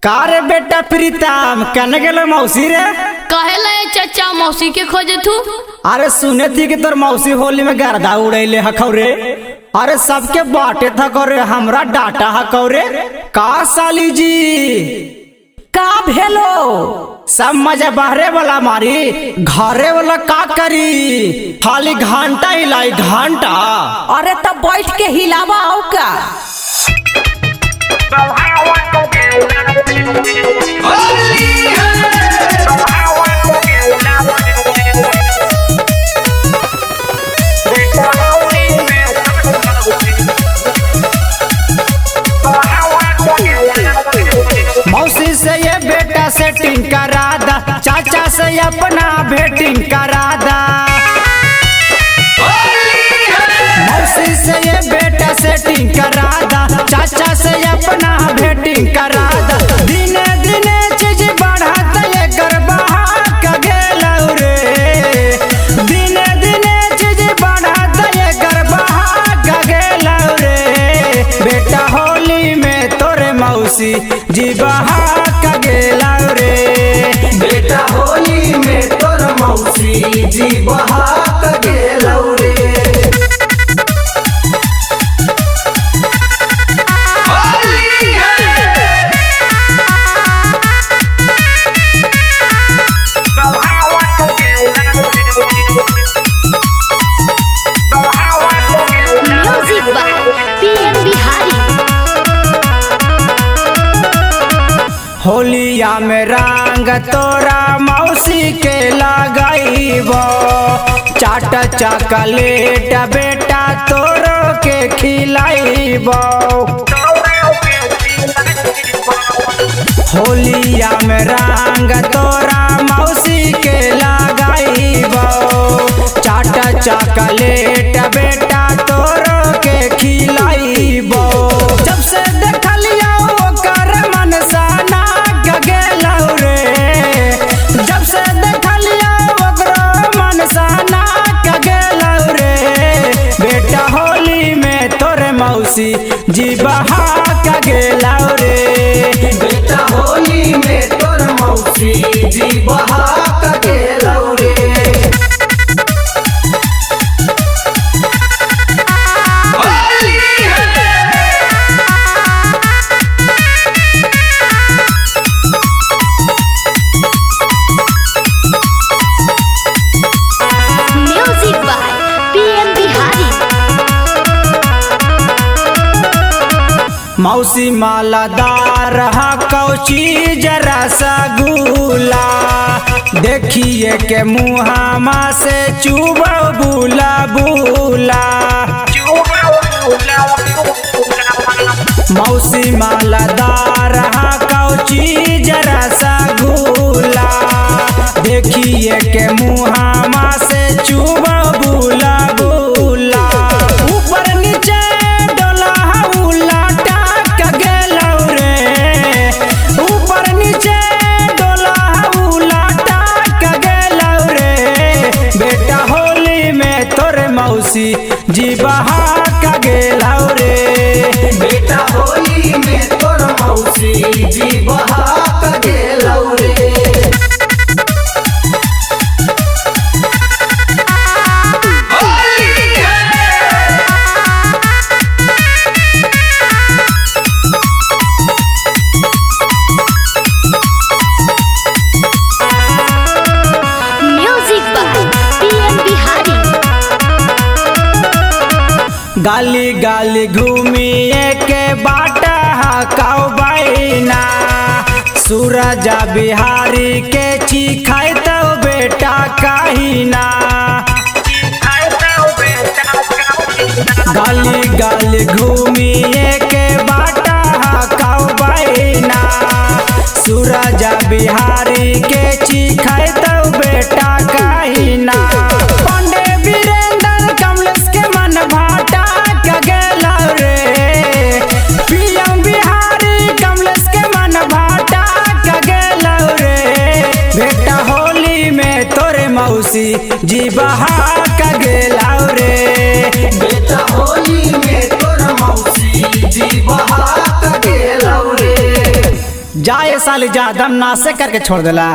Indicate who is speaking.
Speaker 1: का रे बेटा प्रीतम कने गेलो मौसी रे?
Speaker 2: कहेला चाचा मौसी के खोजे तू।
Speaker 1: अरे सुने थी कि तोर मौसी होली में गर्दा उड़ैले हखौ रे। अरे सबके बाटे था करे हमरा डाटा हखौ रे। का साली जी का भेलो? सब मजा बहरे वाला मारी घरे वाला का करी? खाली घंटा हिलाई घंटा।
Speaker 3: अरे तब बैठ के हिलावा आओ का।
Speaker 1: मौसी से ये बेटा सेटिंग करा दा, चाचा से अपना भेटिंग करा दा। मौसी से ये बेटा सेटिंग करा दा, चाचा से अपना भेटिंग करा दा। दिने दिने चीज बढ़त ये गरबहा का गेलौ रे। दिने दिने चीज बढ़त ये गरबहा का गेलौ रे। बेटा होली में तोरे मौसी जी बहा का गेलौ रे।
Speaker 4: बेटा होली में तोर मौसी जी बहा का गेलौ रे।
Speaker 2: Music by PM Bihari.
Speaker 1: होलिया में रंग तोरा मौसी के लगाइबो। चाट चॉकलेट बेटा तोरो के खिलाइबो। होलिया में रंग तोरा मौसी के लगाइबो। चाट चॉकलेट बेटा तोरो के खिलाइबो। जब से देखलिया ओकर मन साना गेलौ रे। जब से देखलिया ओकरो मन साना गेलौ रे। बेटा होली में तोरे मौसी जी बहा का गेलौ रे।
Speaker 4: बेटा होली में तोर मौसी जी बहा का गेलौ रे।
Speaker 2: Music by PM Bihari.
Speaker 1: मौसी मालादार कौची जरा रसगुल्ला। देखिए के मुहामा से चुबो बुला बुला। मौसी मालादार कौची जरा रसगुल्ला। देखिए के मुहामा से चुबो बुला बुला। ऊपर नीचे डोला उलाटा का गेलौ रे। ऊपर नीचे डोला उलाटा का गेलौ रे। बेटा होली में तोरे मौसी जी बहा का गेलौ रे।
Speaker 4: बेटा होली में तोर मौसी जी बहा का गेलौ रे।
Speaker 2: Music by PM Bihari.
Speaker 1: गाली गाली घूमिए के बाटा हकाउ बैना। सूरज बिहारी के चिखाई तो बेटा कहीना। गाली गाली घूमिए के बाटा हकाउ बैना। सूरज बिहारी के चिखाई तो बेटा कहीना। पांडे वीरेंद्र कमलेश के मन भाटा का गेलौ रे। पीएम बिहारी कमलेश के मन भाटा का गेलौ रे। बेटा होली में तोरे मौसी जी बहा का गेलौ रे।
Speaker 4: बेटा होली में तोर मौसी जी बहा का गेलौ रे।
Speaker 1: जाए साली जा दम नासे करके छोड़ देला।